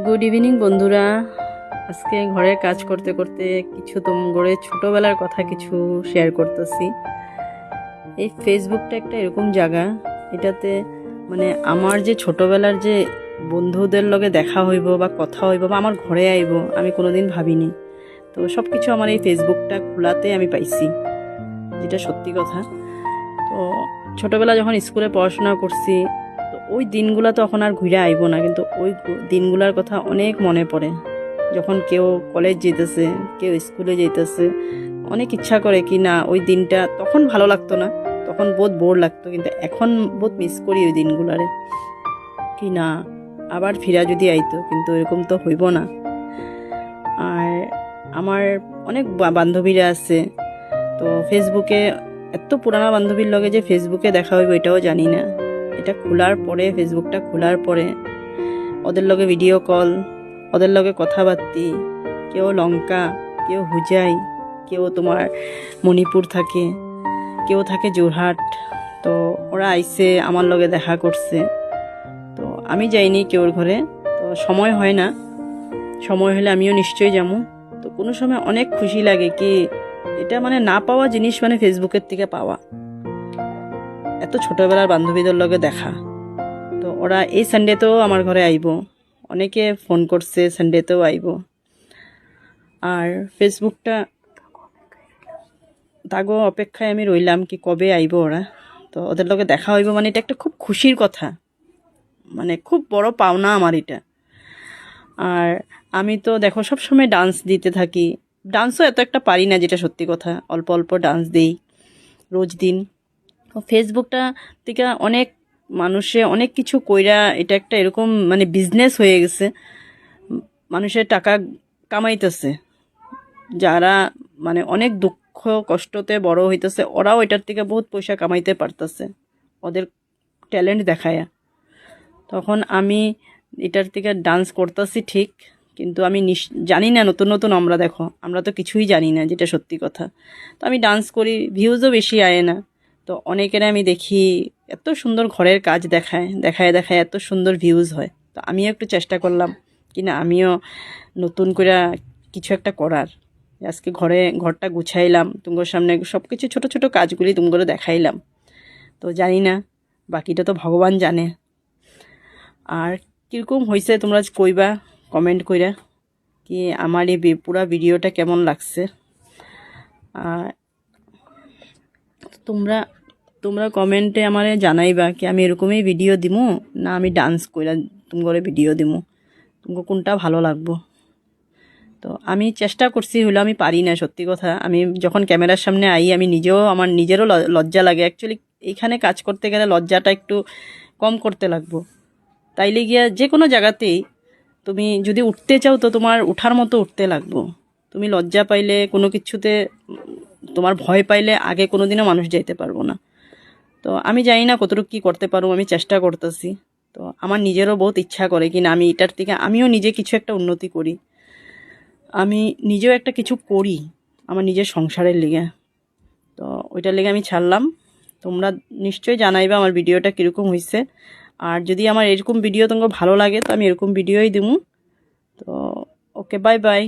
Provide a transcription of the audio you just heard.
Good evening বন্ধুরা। আজকে ঘরের কাজ করতে করতে কিছু তোমাদের ছোটোবেলার কথা কিছু শেয়ার করতেছি। এই ফেসবুকটা একটা এরকম জায়গা, এটাতে মানে আমার যে ছোটোবেলার যে বন্ধুদের লগে দেখা হইব বা কথা হইব বা আমার ঘরে আইব আমি কোনোদিন ভাবিনি। তো সব কিছু আমার এই ফেসবুকটা খোলাতে আমি পাইছি, যেটা সত্যি কথা। তো ছোটোবেলা যখন স্কুলে পড়াশোনা করছি, তো ওই দিনগুলো তো এখন আর ঘুরে আইব না, কিন্তু ওই দিনগুলোর কথা অনেক মনে পড়ে। যখন কেউ কলেজ যেতেছে, কেউ স্কুলে যেতেছে, অনেক ইচ্ছা করে কি না ওই দিনটা, তখন ভালো লাগতো না, তখন বহুত বোর লাগতো, কিন্তু এখন বহুত মিস করি ওই দিনগুলারে। কি না আবার ফিরা যদি আইতো, কিন্তু এরকম তো হইব না। আর আমার অনেক বান্ধবীরা আছে, তো ফেসবুকে এত পুরানা বান্ধবীর লগে যে ফেসবুকে দেখা হইব এটাও জানি না। এটা খোলার পরে, ফেসবুকটা খোলার পরে ওদের লগে ভিডিও কল, ওদের লগে কথাবার্তি, কেউ লঙ্কা, কেউ হুজাই, কেউ তোমার মণিপুর থাকে, কেউ থাকে যোরহাট। তো ওরা আইসে আমার লগে দেখা করছে। তো আমি যাইনি কেউর ঘরে, তো সময় হয় না, সময় হলে আমিও নিশ্চয়ই যাবো। তো কোনো সময় অনেক খুশি লাগে কি এটা মানে না পাওয়া জিনিস, মানে ফেসবুকের থেকে পাওয়া। এত ছোটবেলার বান্ধবীদের লগে দেখা। তো ওরা এই সানডেতেও আমার ঘরে আইব, অনেকে ফোন করছে সানডেতেও আইব। আর ফেসবুকটা তাগো অপেক্ষায় আমি রইলাম কি কবে আইব ওরা। তো ওদের লগে দেখা হইব, মানে এটা একটা খুব খুশির কথা, মানে খুব বড় পাওনা আমার এটা। আর আমি তো দেখো সবসময় ডান্স দিতে থাকি, ডান্সও এত একটা পারি না, যেটা সত্যি কথা, অল্প অল্প ডান্স দিই রোজ দিন। ফেসবুকটা থেকে অনেক মানুষে অনেক কিছু কইরা, এটা একটা এরকম মানে বিজনেস হয়ে গেছে, মানুষের টাকা কামাইতেছে। যারা মানে অনেক দুঃখ কষ্টতে বড় হইতেছে, ওরাও এটার থেকে বহুত পয়সা কামাইতে পারতেছে ওদের ট্যালেন্ট দেখায়া। তখন আমি এটার থেকে ডান্স করতেছি ঠিক, কিন্তু আমি জানি না, নতুন নতুন আমরা তো কিছুই জানি না, যেটা সত্যি কথা। তো আমি ডান্স করি, ভিউজও বেশি আয় না। তো অনেকের আমি দেখি এত সুন্দর ঘরের কাজ দেখায় দেখায় দেখায় এত সুন্দর ভিউজ হয়। তো আমিও একটু চেষ্টা করলাম কিনা আমিও নতুন করে কিছু একটা করার। আজকে ঘরটা গুছাইলাম, তোমার সামনে সব কিছু ছোটো ছোটো কাজগুলি তোমাকে দেখাইলাম। তো জানি না, বাকিটা তো ভগবান জানে। আর কীরকম হয়েছে তোমরা কইবা কমেন্ট কইরা কি আমার এই পুরা ভিডিওটা কেমন লাগছে। আর তোমরা তোমরা কমেন্টে আমারে জানাইবা কি আমি এরকমই ভিডিও দিমু, না আমি ডান্স কইরা তোমার ভিডিও দিমু, তোমাকে কোনটা ভালো লাগবো। তো আমি চেষ্টা করছি, হলো আমি পারি না সত্যি কথা। আমি যখন ক্যামেরার সামনে আই, আমি নিজেও, আমার নিজেরও লজ্জা লাগে অ্যাকচুয়ালি। এইখানে কাজ করতে গেলে লজ্জাটা একটু কম করতে লাগবো। তাইলে গিয়া যে কোনো জায়গাতেই তুমি যদি উঠতে চাও, তো তোমার উঠার মতো উঠতে লাগবো। তুমি লজ্জা পাইলে, কোনো কিছুতে তোমার ভয় পাইলে, আগে কোনো দিনও মানুষ যাইতে পারবো না। তো আমি জানি না কতটুকু কী করতে পারবো, আমি চেষ্টা করতেছি। তো আমার নিজেরও বহুত ইচ্ছা করে কি না আমি এটার থেকে আমিও নিজে কিছু একটা উন্নতি করি, আমি নিজেও একটা কিছু করি আমার নিজের সংসারের লিগে। তো ওইটার লিগে আমি ছাড়লাম। তোমরা নিশ্চয়ই জানাইবা আমার ভিডিওটা কীরকম হয়েছে। আর যদি আমার এরকম ভিডিও তোমাকে ভালো লাগে, তো আমি এরকম ভিডিওই দিমু। তো ওকে, বাই বাই।